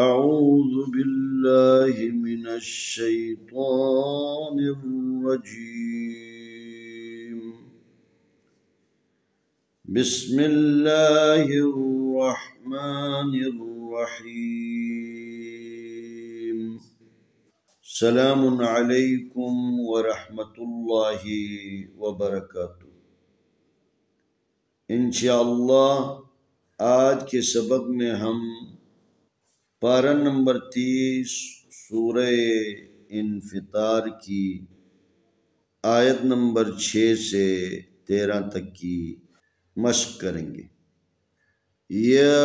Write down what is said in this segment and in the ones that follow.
أعوذ بالله من الشيطان الرجيم. بسم الله الرحمن الرحيم. سلام عليكم ورحمة الله وبركاته. इंशाअल्लाह आज के सबक में हम पारा नंबर 30 सूरह इन्फितार की आयत नंबर 6 से 13 तक की मश्क करेंगे। या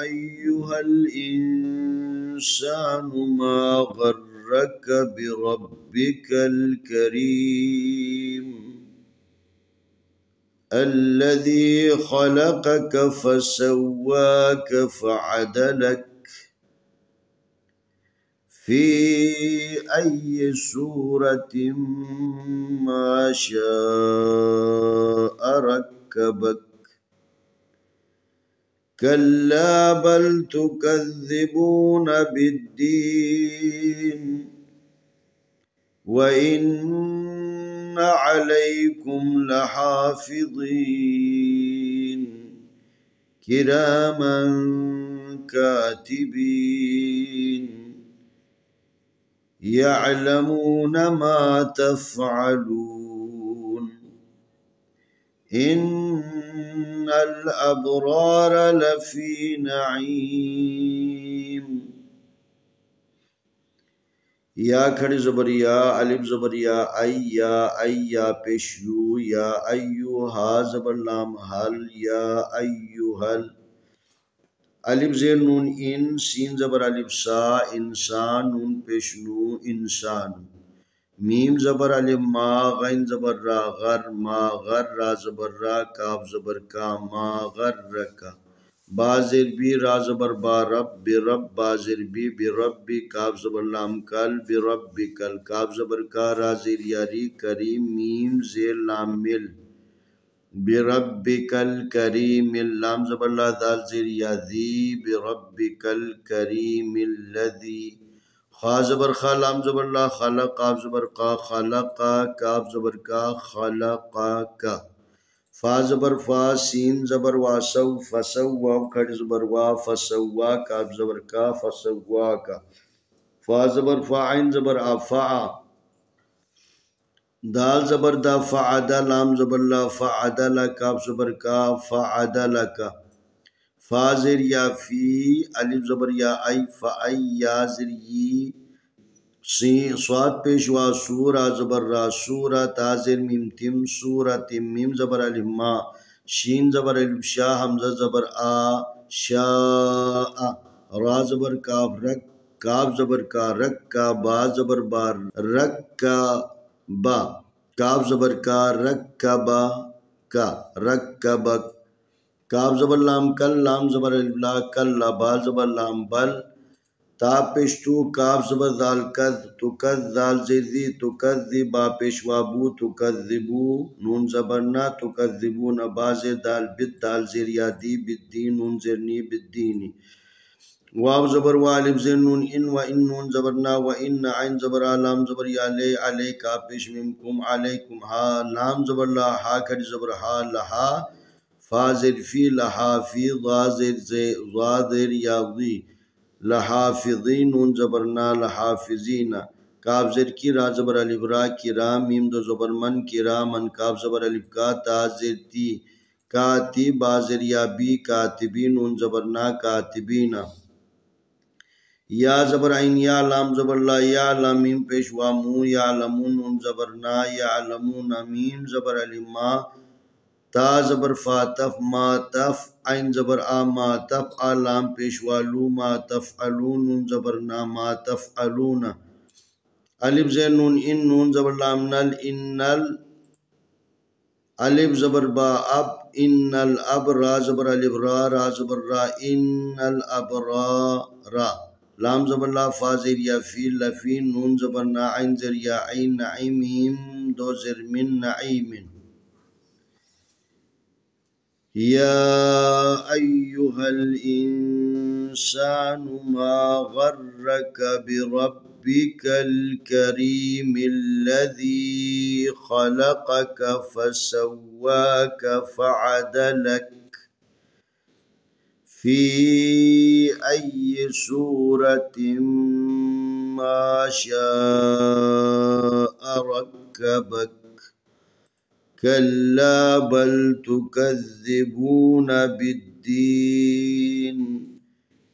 अय्युहल इंसानु मा गर्रक बिरब्बिकल करीम अल्लज़ी खलक़क फसव्वाक फअदलक في أي سورة ما شاء ركبك كلا بل تكذبون بالدين وإن عليكم لحافظين كراما كاتبين يعلمون ما تفعلون إن الأبرار لفي نعيم या खड़ी जबरिया अलिफ जबरिया अय्या पेशयू या अय्यू हा जबर लाम हल या अय्युहल अलिफ ज़ेर नून इन सीन जबर अलिफ सा इंसान नून पेशनू इंसान मीम जबर अलिफ मा गैन जबर रा गर मा गर रा जबर रा काफ जबर का मा गर का बाजिर बी रा जबर बा रब बिरब बाजिर बी रब्बी काफ जबर लाम कल बिरब्बी कल काफ जबर का रा ज़ेर यारी करीम मीम ज़ेर लाम मिल बिरब्बिकल करीमिल लाम जबर ला दाल ज़ेर यादी बिरब्बिकल करीमिल्लज़ी खा जबर खा लाम जबर ला खलक काफ जबर का खलका काफ जबर का खलका का फा जबर फा सीन जबर वासव फसव वाव खड़ी जबर वा फसवा काफ जबर का फसवा का फा जबर फा आइन जबर आफा दाल जबर दा फ़अदा लाम जबर ला फ़अदला काफ जबर का फ़अदला का फा ज़ेर या फी अलिफ जबर या आई फ़अय या ज़ेर यी सी स्वाद पेशवा सूरा जबर रा सूरा ताज़ेर मीम तिम सूरा तिम मीम जबर अलिफ मा शीन जबर अलिफ शा हमजा जबर आ शा रा जबर काफ रक काफ जबर का रक का बा जबर बा रक का बा काफ जबर का रक का बा का रक का बक काफ जबर लाम कल लाम जबर अलिफ ला कल ला बा जबर लाम बल ता पेशतू काफ जबर दाल कद तुकद दाल ज़ेदी तुकद्दी बा पेशवा बू तुकद्दिबू नून जबर ना तुकद्दिबू न बाज़े दाल बिद दाल ज़ेर यादी बिद्दीन नून ज़ेरनी बिद्दीनी वाव जबर वा अलिफ ज़ेर नून इन व इन नून जबर ना व इन आइन जबर आ लाम जबर या ले अले का पेश मिमकुम अलैकुम हा लाम जबर ला हा खड़ी जबर हा लहा फा ज़ेर फी लहा फी ज़ा ज़ेर या ज़ी लहाफिज़ीन नून जबर ना लहाफिज़ीना काफ ज़ेर की रा जबर अलिफ रा किराम मीम दो जबर मन किरामन काफ जबर अलिफ का ता ज़ेर ती काती बा ज़ेर या बी कातिबी नून जबर ना कातिबीना या जबर आइन या लाम जबर ला या लाम मीम पेशवा मू या लमून नून जबर ना या लमून मीम जबर अलिफ मा ता जबर फा तफ मा तफ आइन जबर आ मा तफ आ लाम पेशवालू मा तफ अलून नून जबर ना मा तफ अलूना अलिफ ज़ेर नून इन नून जबर लाम नल इन्नल अलिफ जबर बा अब इन्नल अब रा जबर अलिफ रा रा जबर रा इन्नल अबरा रा लाम जबर ला फा ज़ेर या फी लफी नून जबर ना आइन ज़ेर या आइन नाइमीम दो ज़ेर मिन नाइमिन يا أيها الإنسان ما غرك بربك الكريم الذي خلقك فسواك فعدلك في أي صورة ما شاء ركبك كلا بل تكذبون بالدين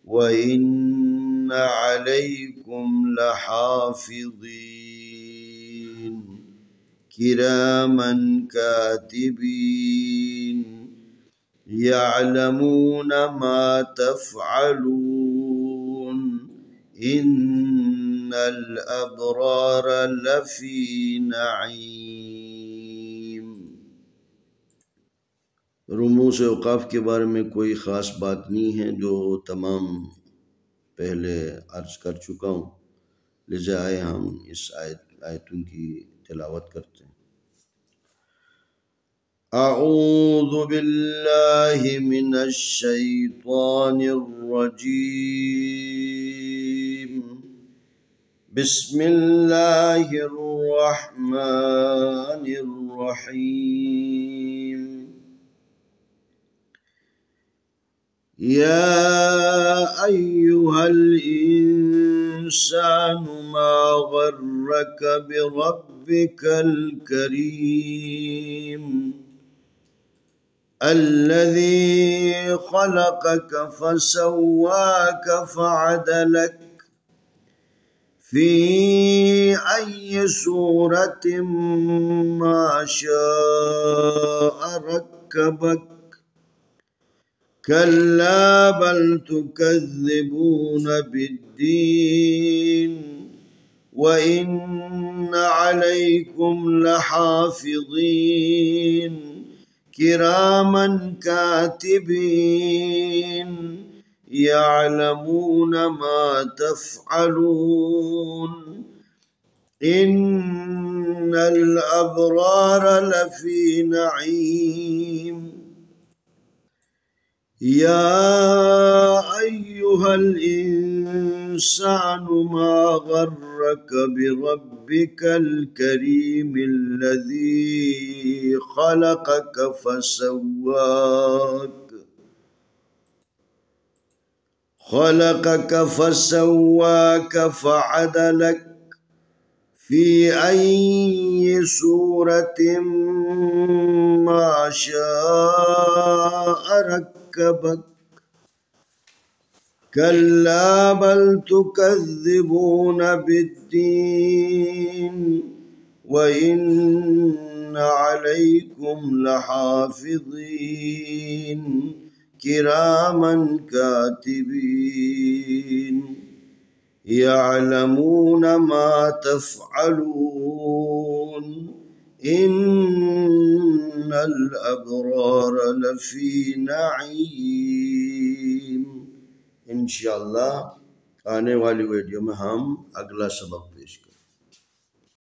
وإن عليكم لحافظين كراما كاتبين يعلمون ما تفعلون إن الأبرار لفي نعيم. रमूज़ औक़ाफ़ के बारे में कोई ख़ास बात नहीं है, जो तमाम पहले अर्ज़ कर चुका हूँ। लिज़ा आए हम इस आयतों की तिलावत करते हैं। अऊज़ु बिल्लाहि मिनश शैतानिर रजीम। बिस्मिल्लाहिर रहमानिर रहीम। या अय्युहल इंसान मा गर्रक बिरब्बिकल करीम الذي خلقك فسواك فعدلك في أي صورة ما شاء ركبك كلا بل تكذبون بالدين وإن عليكم لحافظين كراما كاتبين يعلمون ما تفعلون إن الأبرار لفي نعيم. يا أيها الإنسان ما غرك بربك الكريم الذي خلقك فسواك فعدلك في أي صورة ما شاء ركبك كلا بل تكذبون بالدين وإن عليكم لحافظين كراما كاتبين يعلمون ما تفعلون إن الأبرار لفي نعيم. इंशाअल्लाह आने वाली वीडियो में हम अगला सबक पेश करेंगे।